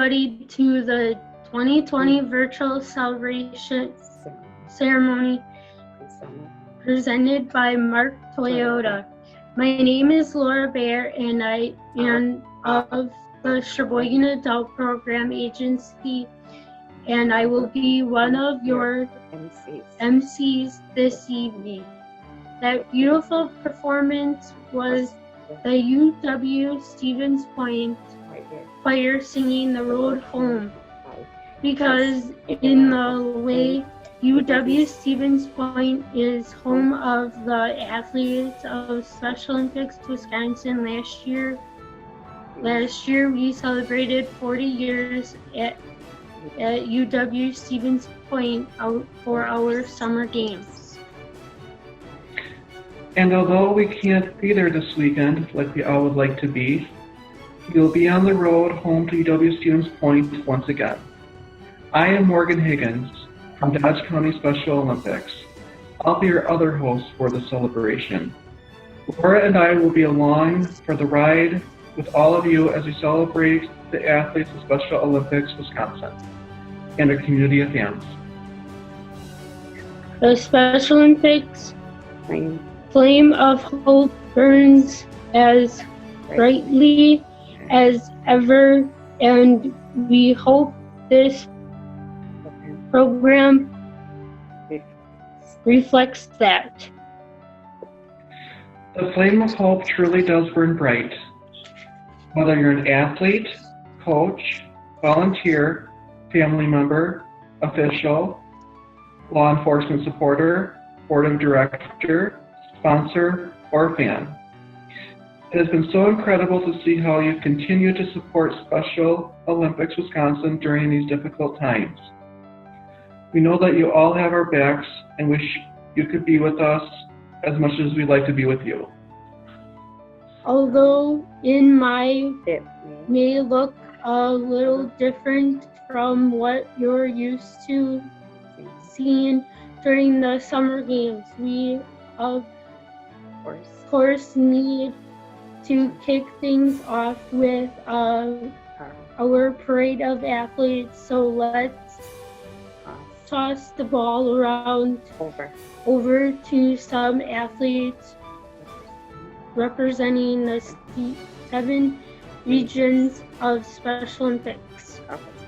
everybody to the 2020 virtual celebration ceremony presented by Mark Toyota. My name is Laura Bear, and I am of the Sheboygan Adult Program Agency, and I will be one of your MCs this evening. That beautiful performance was the UW Stevens Point choir singing The Road Home, because in the way UW Stevens Point is home of the athletes of Special Olympics Wisconsin last year. Last year we celebrated 40 years at UW Stevens Point out for our summer games. And although we can't be there this weekend like we all would like to be, we'll be on the road home to UW Stevens Point once again. I am Morgan Higgins from Dodge County Special Olympics. I'll be your other host for the celebration. Laura and I will be along for the ride with all of you as we celebrate the athletes of Special Olympics Wisconsin and our community of fans. The Special Olympics flame of hope burns as brightly as ever, and we hope this program reflects that. The flame of hope truly does burn bright. Whether you're an athlete, coach, volunteer, family member, official, law enforcement supporter, board of director, sponsor, or fan. It has been so incredible to see how you continue to support Special Olympics Wisconsin during these difficult times. We know that you all have our backs and wish you could be with us as much as we'd like to be with you. Although it may look a little different from what you're used to seeing during the summer games, we of course need to kick things off with our parade of athletes. So let's toss the ball around over to some athletes representing the 7 regions of Special Olympics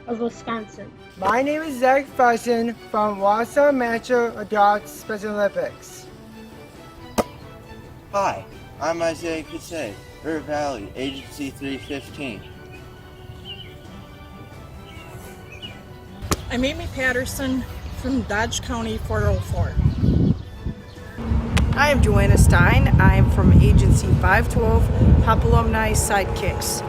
of Wisconsin. My name is Zach Fusson from Wausau Metro Adult Special Olympics. Hi, I'm Isaiah Cassay, River Valley, Agency 315. I'm Amy Patterson from Dodge County 404. I am Joanna Stein. I am from Agency 512, Pop Alumni Sidekicks.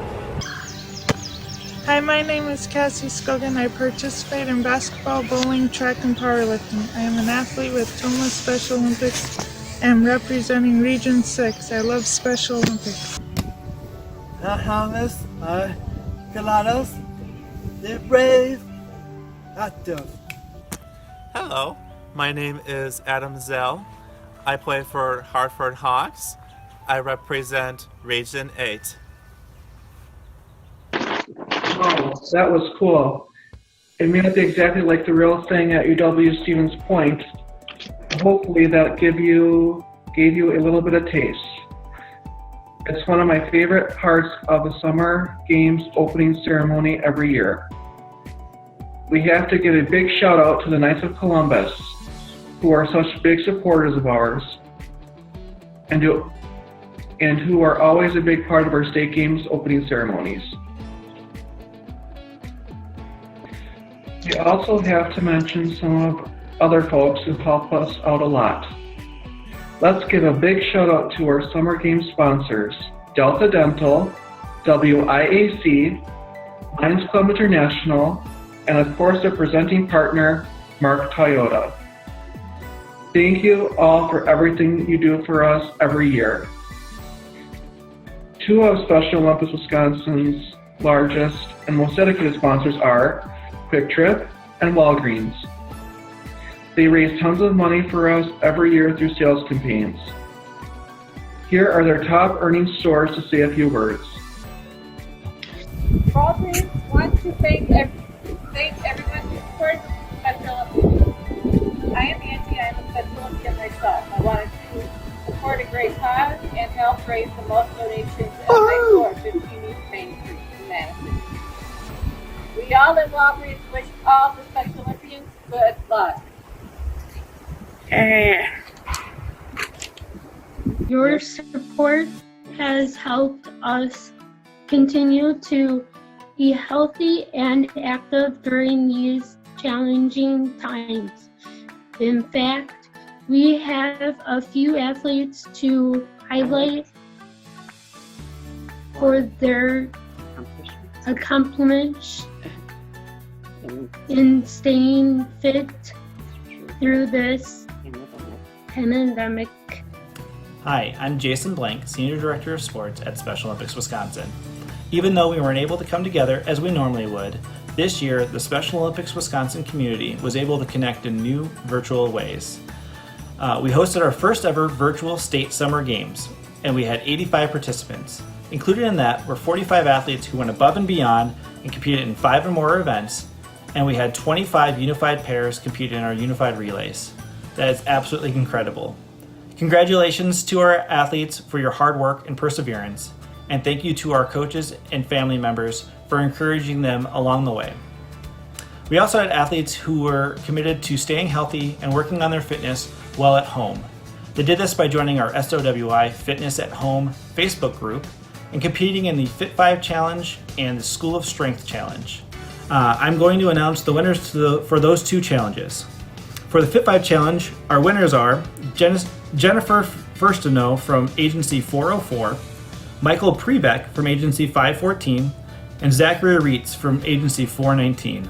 Hi, my name is Cassie Scogan. I participate in basketball, bowling, track, and powerlifting. I am an athlete with Toma Special Olympics and representing Region 6. I love Special Olympics. Bahamas, Colados, the brave, active. Hello, my name is Adam Zell. I play for Hartford Hawks. I represent Region 8. Wow, that was cool. It may not be exactly like the real thing at UW Stevens Point. Hopefully that gave you a little bit of taste. It's one of my favorite parts of the Summer Games opening ceremony every year. We have to give a big shout out to the Knights of Columbus, who are such big supporters of ours and who are always a big part of our state games opening ceremonies. We also have to mention some of other folks who help us out a lot. Let's give a big shout out to our Summer Games sponsors, Delta Dental, WIAC, Lions Club International, and of course our presenting partner, Mark Toyota. Thank you all for everything you do for us every year. 2 of Special Olympics Wisconsin's largest and most dedicated sponsors are Quick Trip and Walgreens. They raise tons of money for us every year through sales campaigns. Here are their top earning stores to say a few words. Walters wants to thank everyone who supports Special Olympics. I am Angie. I am a Special Olympian myself. I wanted to support a great cause and help raise the most donations at my store, 15 East Main Street in Madison. We all at Walgreens wish all the Special Olympians good luck. Your support has helped us continue to be healthy and active during these challenging times. In fact, we have a few athletes to highlight for their accomplishments in staying fit through this pandemic. Hi, I'm Jason Blank, Senior Director of Sports at Special Olympics Wisconsin. Even though we weren't able to come together as we normally would, this year the Special Olympics Wisconsin community was able to connect in new virtual ways. We hosted our first ever virtual state summer games, and we had 85 participants. Included in that were 45 athletes who went above and beyond and competed in 5 or more events, and we had 25 unified pairs compete in our unified relays. That is absolutely incredible. Congratulations to our athletes for your hard work and perseverance, and thank you to our coaches and family members for encouraging them along the way. We also had athletes who were committed to staying healthy and working on their fitness while at home. They did this by joining our SOWI Fitness at Home Facebook group and competing in the Fit 5 Challenge and the School of Strength Challenge. I'm going to announce the winners for those 2 challenges. For the Fit 5 Challenge, our winners are Jennifer Firstino from Agency 404, Michael Prebeck from Agency 514, and Zachary Reitz from Agency 419.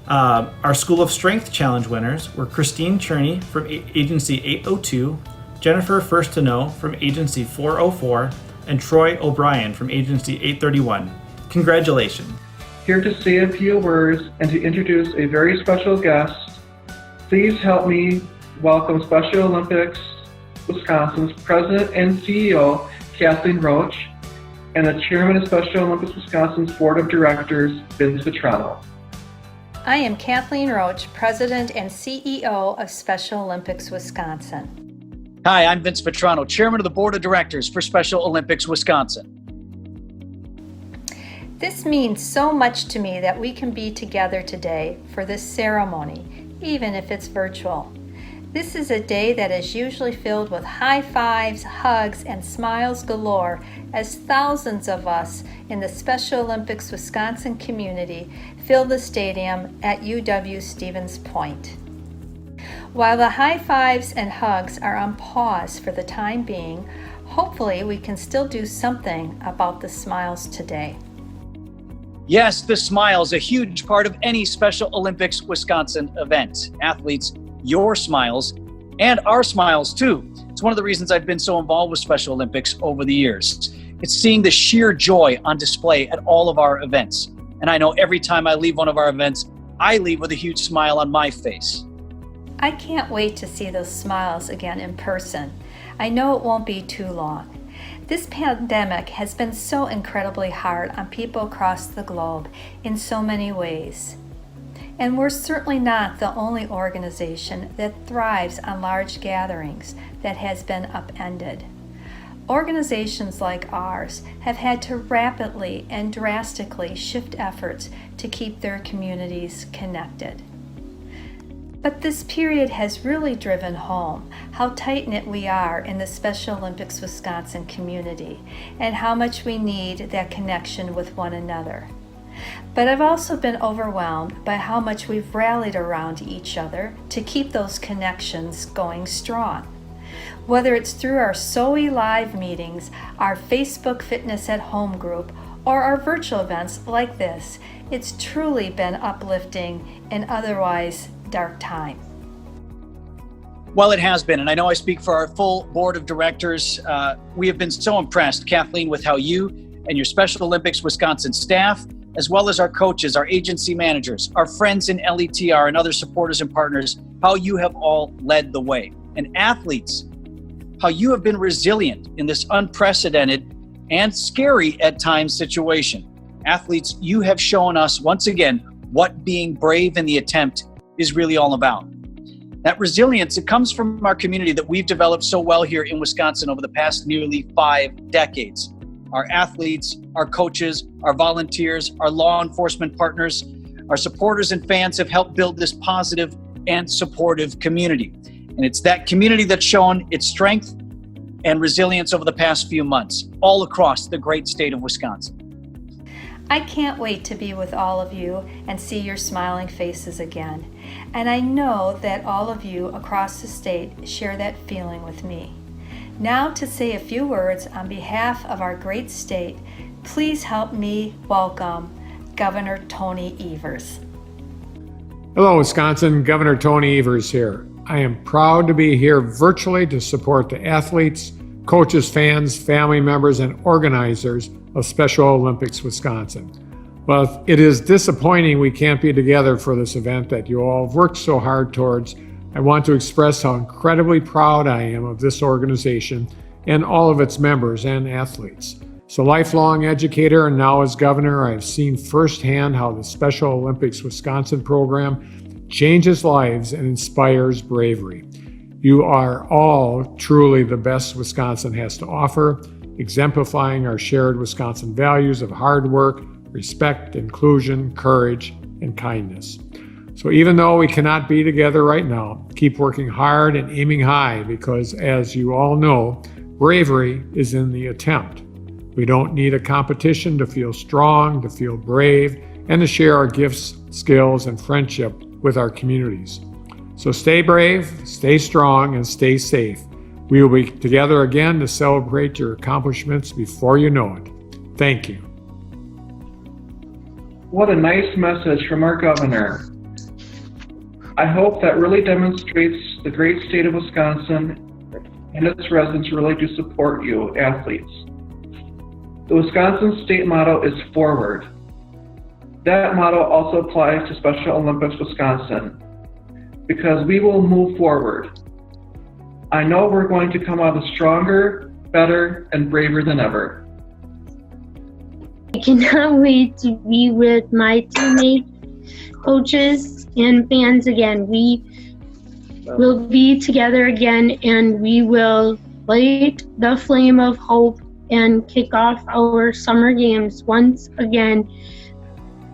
Our School of Strength Challenge winners were Christine Cherney from Agency 802, Jennifer Firstino from Agency 404, and Troy O'Brien from Agency 831. Congratulations. Here to say a few words and to introduce a very special guest. Please help me welcome Special Olympics Wisconsin's President and CEO, Kathleen Roach, and the Chairman of Special Olympics Wisconsin's Board of Directors, Vince Vitrano. I am Kathleen Roach, President and CEO of Special Olympics Wisconsin. Hi, I'm Vince Vitrano, Chairman of the Board of Directors for Special Olympics Wisconsin. This means so much to me that we can be together today for this ceremony, even if it's virtual. This is a day that is usually filled with high fives, hugs, and smiles galore as thousands of us in the Special Olympics Wisconsin community fill the stadium at UW-Stevens Point. While the high fives and hugs are on pause for the time being, hopefully we can still do something about the smiles today. Yes, the smile is a huge part of any Special Olympics Wisconsin event. Athletes, your smiles, and our smiles too. It's one of the reasons I've been so involved with Special Olympics over the years. It's seeing the sheer joy on display at all of our events. And I know every time I leave one of our events, I leave with a huge smile on my face. I can't wait to see those smiles again in person. I know it won't be too long. This pandemic has been so incredibly hard on people across the globe in so many ways. And we're certainly not the only organization that thrives on large gatherings that has been upended. Organizations like ours have had to rapidly and drastically shift efforts to keep their communities connected. But this period has really driven home how tight-knit we are in the Special Olympics Wisconsin community and how much we need that connection with one another. But I've also been overwhelmed by how much we've rallied around each other to keep those connections going strong. Whether it's through our SOE Live meetings, our Facebook Fitness at Home group, or our virtual events like this, it's truly been uplifting and otherwise dark time. Well, it has been, and I know I speak for our full board of directors. We have been so impressed, Kathleen, with how you and your Special Olympics Wisconsin staff, as well as our coaches, our agency managers, our friends in LETR and other supporters and partners, how you have all led the way. And athletes, how you have been resilient in this unprecedented and scary at times situation. Athletes, you have shown us once again what being brave in the attempt is really all about. That resilience, it comes from our community that we've developed so well here in Wisconsin over the past nearly 5 decades. Our athletes, our coaches, our volunteers, our law enforcement partners, our supporters and fans have helped build this positive and supportive community. And it's that community that's shown its strength and resilience over the past few months, all across the great state of Wisconsin. I can't wait to be with all of you and see your smiling faces again. And I know that all of you across the state share that feeling with me. Now to say a few words on behalf of our great state, please help me welcome Governor Tony Evers. Hello, Wisconsin. Governor Tony Evers here. I am proud to be here virtually to support the athletes, coaches, fans, family members, and organizers of Special Olympics Wisconsin. Well, it is disappointing we can't be together for this event that you all have worked so hard towards. I want to express how incredibly proud I am of this organization and all of its members and athletes. As a lifelong educator and now as governor, I have seen firsthand how the Special Olympics Wisconsin program changes lives and inspires bravery. You are all truly the best Wisconsin has to offer, exemplifying our shared Wisconsin values of hard work, respect, inclusion, courage, and kindness. So even though we cannot be together right now, keep working hard and aiming high because, as you all know, bravery is in the attempt. We don't need a competition to feel strong, to feel brave, and to share our gifts, skills, and friendship with our communities. So stay brave, stay strong, and stay safe. We will be together again to celebrate your accomplishments before you know it. Thank you. What a nice message from our governor. I hope that really demonstrates the great state of Wisconsin and its residents really do support you, athletes. The Wisconsin state motto is forward. That motto also applies to Special Olympics Wisconsin because we will move forward. I know we're going to come out stronger, better, and braver than ever. I cannot wait to be with my teammates, coaches, and fans again. We will be together again and we will light the flame of hope and kick off our summer games once again.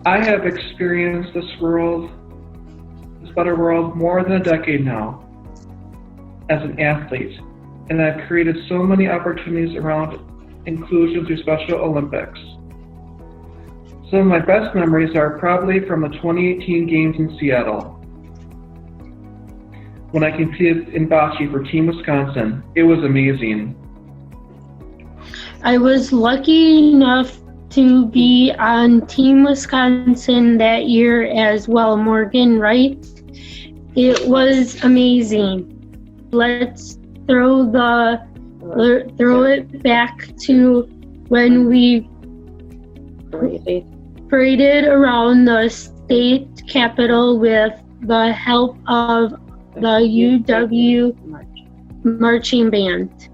I have experienced this world, this better world, more than a decade now as an athlete, and I've created so many opportunities around inclusion through Special Olympics. Some of my best memories are probably from the 2018 games in Seattle. When I competed in bocce for Team Wisconsin, it was amazing. I was lucky enough to be on Team Wisconsin that year as well, Morgan, right? It was amazing. Let's throw it back to when we paraded around the state capitol with the help of the UW marching band.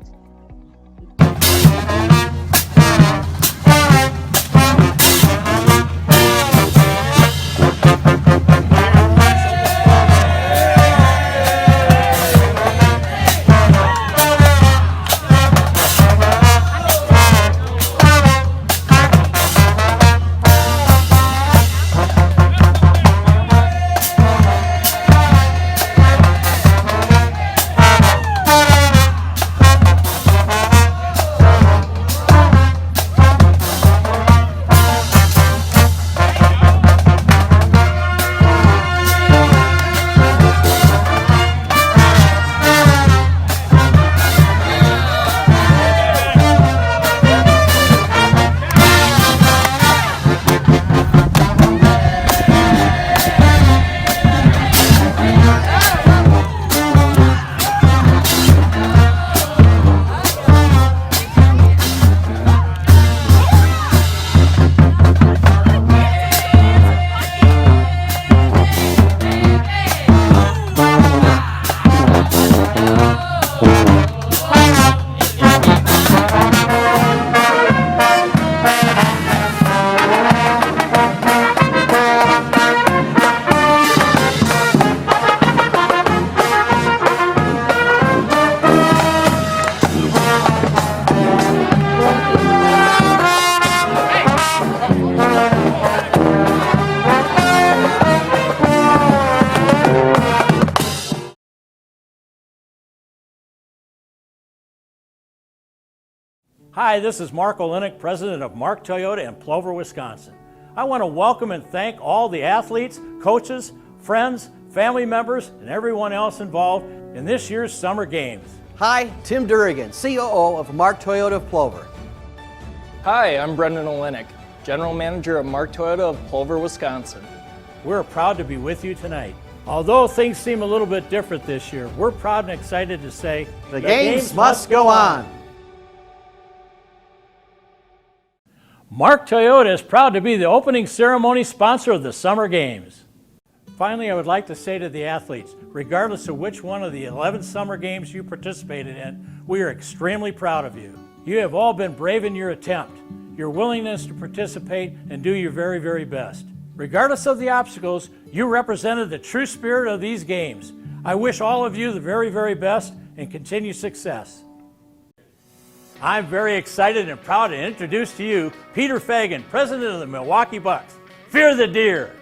Hi, this is Mark Olenek, president of Mark Toyota in Plover, Wisconsin. I want to welcome and thank all the athletes, coaches, friends, family members, and everyone else involved in this year's Summer Games. Hi, Tim Durrigan, COO of Mark Toyota of Plover. Hi, I'm Brendan Olenek, General Manager of Mark Toyota of Plover, Wisconsin. We're proud to be with you tonight. Although things seem a little bit different this year, we're proud and excited to say the games must go on. Mark Toyota is proud to be the opening ceremony sponsor of the Summer Games. Finally, I would like to say to the athletes, regardless of which one of the 11 Summer Games you participated in, we are extremely proud of you. You have all been brave in your attempt, your willingness to participate and do your very, very best. Regardless of the obstacles, you represented the true spirit of these games. I wish all of you the very, very best and continued success. I'm very excited and proud to introduce to you Peter Fagan, president of the Milwaukee Bucks. Fear the deer.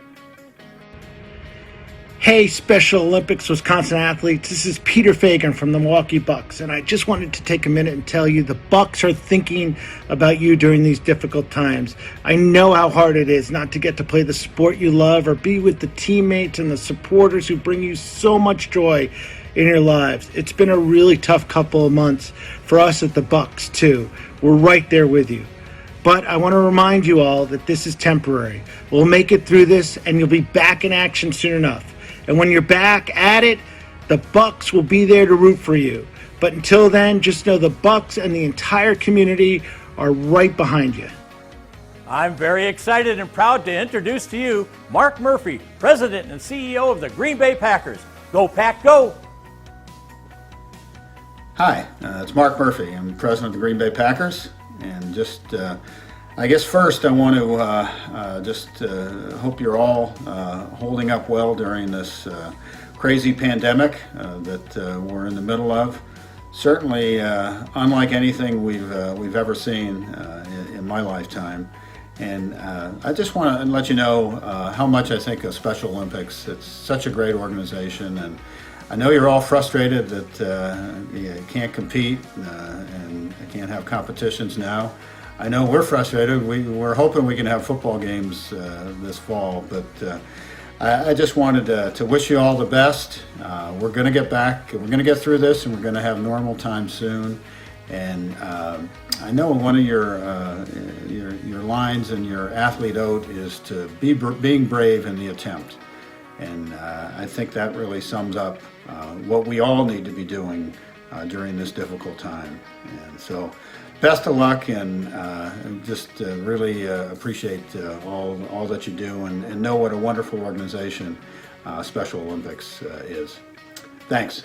Hey, Special Olympics Wisconsin athletes, this is Peter Fagan from the Milwaukee Bucks, and I just wanted to take a minute and tell you the Bucks are thinking about you during these difficult times. I know how hard it is not to get to play the sport you love or be with the teammates and the supporters who bring you so much joy in your lives. It's been a really tough couple of months for us at the Bucks too. We're right there with you. But I want to remind you all that this is temporary. We'll make it through this and you'll be back in action soon enough. And when you're back at it, the Bucks will be there to root for you. But until then, just know the Bucks and the entire community are right behind you. I'm very excited and proud to introduce to you Mark Murphy, president and CEO of the Green Bay Packers. Go Pack, go! Hi, it's Mark Murphy. I'm president of the Green Bay Packers. And just, I guess first I want to hope you're all holding up well during this crazy pandemic that we're in the middle of. Certainly unlike anything we've ever seen in my lifetime. And I just want to let you know how much I think of Special Olympics. It's such a great organization, and I know you're all frustrated that you can't compete and can't have competitions now. I know we're frustrated. We're hoping we can have football games this fall, but I just wanted to wish you all the best. We're going to get back. We're going to get through this, and we're going to have normal time soon. And I know one of your lines in your athlete ode is to being brave in the attempt. And I think that really sums up what we all need to be doing during this difficult time. And so best of luck, and just really appreciate all that you do, and know what a wonderful organization Special Olympics is. Thanks.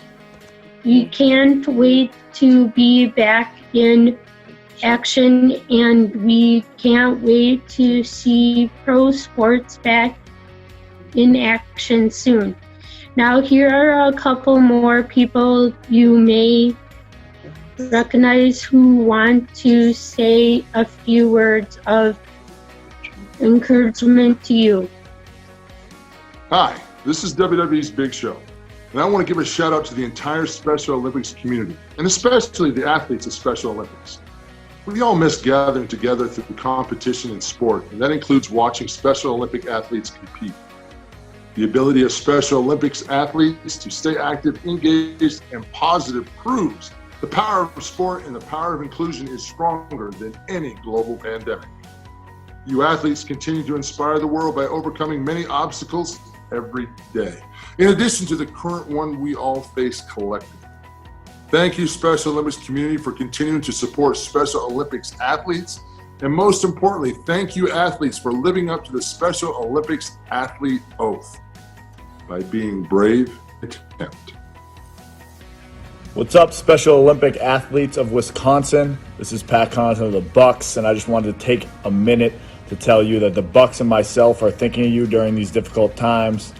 We can't wait to be back in action, and we can't wait to see pro sports back in action soon. Now here are a couple more people you may recognize who want to say a few words of encouragement to you. Hi, this is WWE's Big Show, and I want to give a shout out to the entire Special Olympics community, and especially the athletes of Special Olympics. We all miss gathering together through competition and sport, and that includes watching Special Olympic athletes compete. The ability of Special Olympics athletes to stay active, engaged, and positive proves the power of sport and the power of inclusion is stronger than any global pandemic. You athletes continue to inspire the world by overcoming many obstacles every day, in addition to the current one we all face collectively. Thank you, Special Olympics community, for continuing to support Special Olympics athletes. And most importantly, thank you athletes for living up to the Special Olympics athlete oath by being brave and attempt. What's up, Special Olympic athletes of Wisconsin? This is Pat Connaughton of the Bucks, and I just wanted to take a minute to tell you that the Bucks and myself are thinking of you during these difficult times.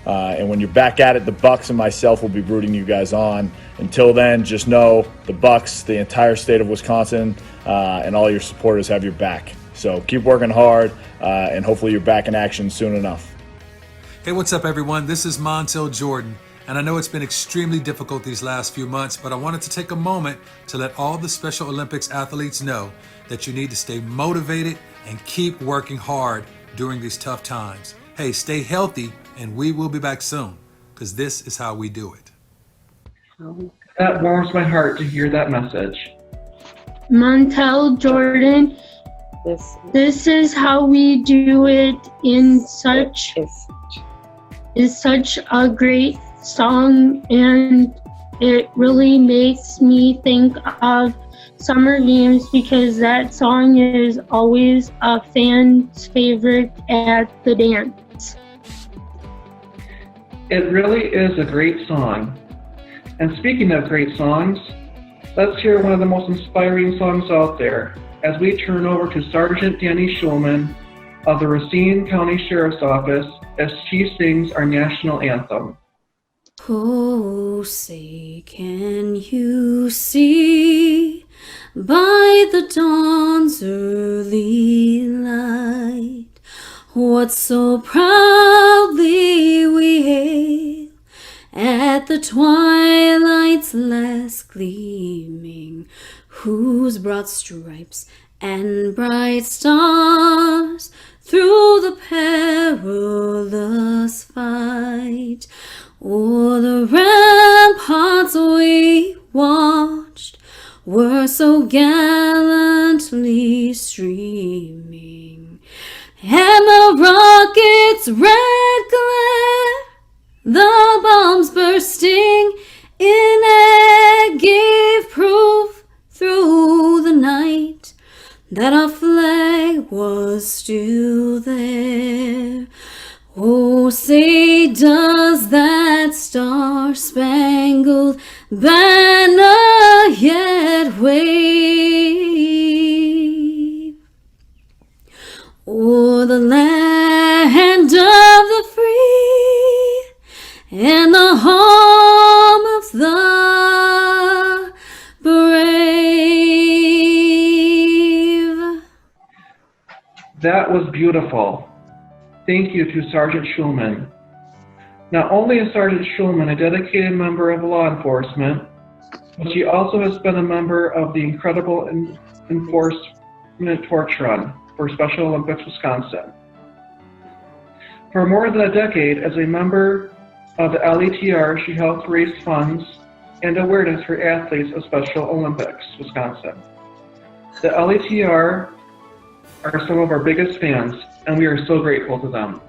And when you're back at it, the Bucks and myself will be rooting you guys on. Until then, just know the Bucks, the entire state of Wisconsin, and all your supporters have your back. So keep working hard, and hopefully you're back in action soon enough. Hey, what's up, everyone? This is Montel Jordan, And I know it's been extremely difficult these last few months, but I wanted to take a moment to let all the Special Olympics athletes know that you need to stay motivated and keep working hard during these tough times. Hey, stay healthy, and we will be back soon, because this is how we do it. That warms my heart to hear that message. Montel Jordan, this is how we do it in such a great song, and it really makes me think of Summer Games because that song is always a fan's favorite at the dance. It really is a great song. And speaking of great songs, let's hear one of the most inspiring songs out there as we turn over to Sergeant Danny Schulman of the Racine County Sheriff's Office as she sings our national anthem. Oh, say, can you see by the dawn's early light what so proudly we hail at the twilight's last gleaming, whose broad stripes and bright stars through the perilous fight o'er the ramparts we watched were so gallantly streaming, and the rocket's red glare, the bombs bursting in air, gave proof through the night that our flag was still there. Oh, say, does that star-spangled banner yet wave o'er the land of the free and the home of the brave? That was beautiful. Thank you to Sergeant Schulman. Not only is Sergeant Schulman a dedicated member of law enforcement, but she also has been a member of the incredible enforcement torch run for Special Olympics Wisconsin. For more than a decade, as a member of the LETR, she helped raise funds and awareness for athletes of Special Olympics Wisconsin. The LETR are some of our biggest fans, and we are so grateful to them.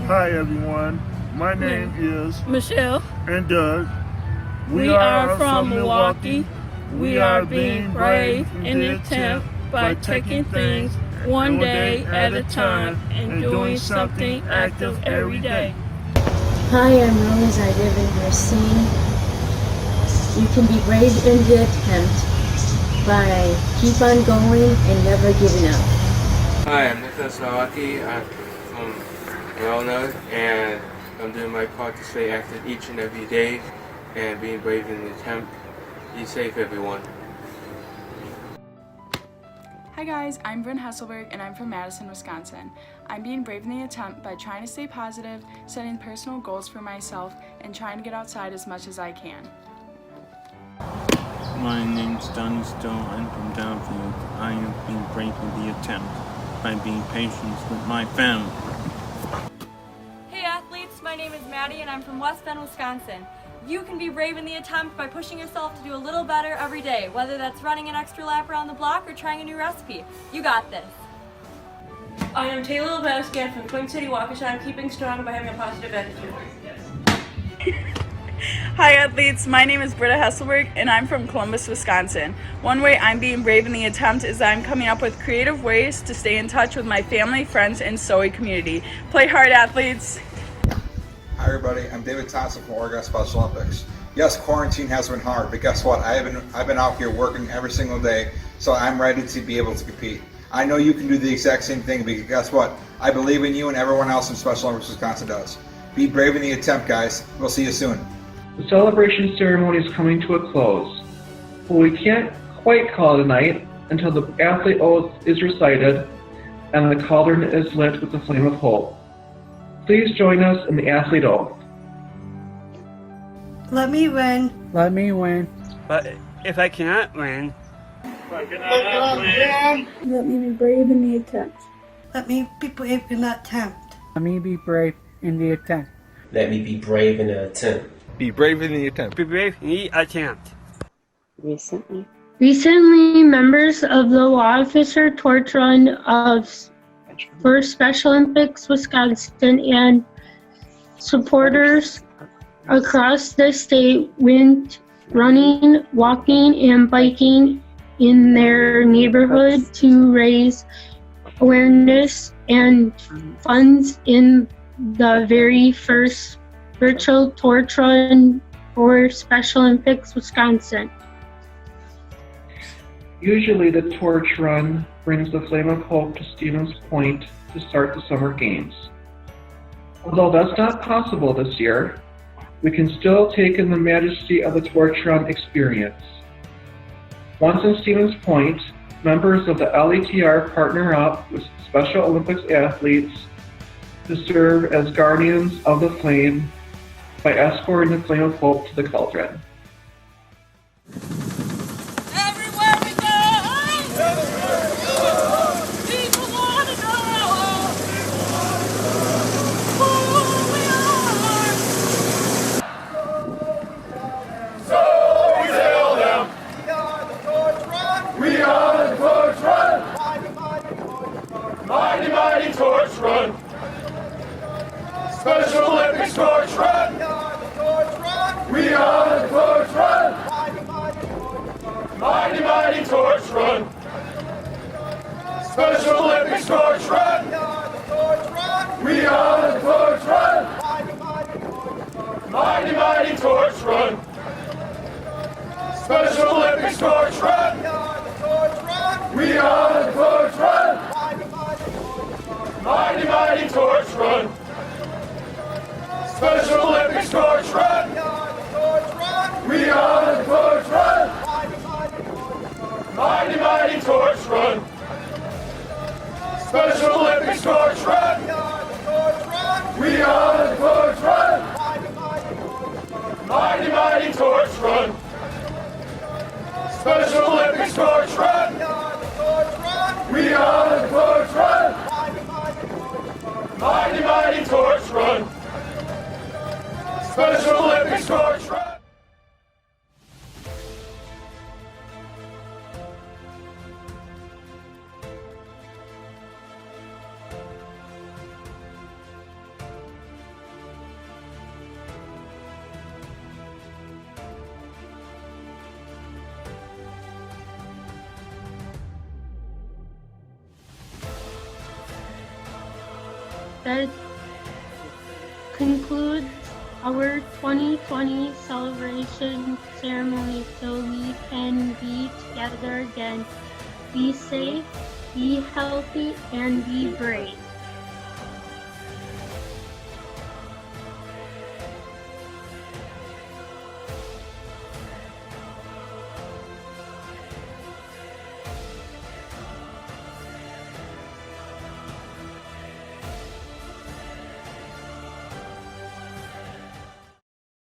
Hi everyone, my name is Michelle and Doug. We are from Milwaukee. We are being brave in the attempt by taking things one day at a time and doing something active every day. Hi, I'm Rose. I live in Racine. You can be brave in the attempt by keep on going and never giving up. Hi, I'm Nicholas Milwaukee. I'm from Illinois, and I'm doing my part to stay active each and every day and being brave in the attempt. Be safe, everyone. Hi guys, I'm Bryn Hesselberg and I'm from Madison, Wisconsin. I'm being brave in the attempt by trying to stay positive, setting personal goals for myself, and trying to get outside as much as I can. My name's Donnie Stowe. I'm from Downfield. I am being brave in the attempt by being patient with my family. Hey athletes, my name is Maddie and I'm from West Bend, Wisconsin. You can be brave in the attempt by pushing yourself to do a little better every day, whether that's running an extra lap around the block or trying a new recipe. You got this. I am Taylor Lebowski. I'm from Twin City, Waukesha. I'm keeping strong by having a positive attitude. Hi athletes, my name is Britta Hesselberg and I'm from Columbus, Wisconsin. One way I'm being brave in the attempt is that I'm coming up with creative ways to stay in touch with my family, friends, and SOE community. Play hard, athletes! Hi everybody, I'm David Thompson from Oregon Special Olympics. Yes, quarantine has been hard, but guess what? I've been out here working every single day, so I'm ready to be able to compete. I know you can do the exact same thing, because guess what? I believe in you and everyone else in Special Olympics Wisconsin does. Be brave in the attempt, guys. We'll see you soon. The celebration ceremony is coming to a close, but we can't quite call it a night until the athlete oath is recited and the cauldron is lit with the flame of hope. Please join us in the athlete oath. Let me win. Let me win. But if I cannot win, Let me be brave in the attempt. Let me be brave in the attempt. Let me be brave in the attempt. Let me be brave in the attempt. be brave in the attempt. Be brave in the attempt. Recently, members of the Law Officer Torch Run of First Special Olympics Wisconsin and supporters across the state went running, walking, and biking in their neighborhood to raise awareness and funds in the very first virtual torch run for Special Olympics Wisconsin. Usually the torch run brings the flame of hope to Stevens Point to start the summer games. Although that's not possible this year, we can still take in the majesty of the torch run experience. Once in Stevens Point, members of the LETR partner up with Special Olympics athletes to serve as guardians of the flame by escorting the flame of hope to the cauldron. Mighty, mighty torch run. Special Olympics torch run. We are the torch run. Mighty, mighty torch run. Special Olympics torch run. We are the torch run. Mighty, mighty torch run. Special Olympics torch run. We are the torch run. Mighty, mighty torch run. Special Olympics torch run. We are the torch run. Mighty, mighty torch run. Special Olympics torch run. We are the torch run. Mighty, mighty torch run. Special Olympics torch run. We are the torch run. Mighty, mighty torch run. Special Olympics torch run. That concludes our 2020 celebration ceremony so we can be together again. Be safe, be healthy, and be brave.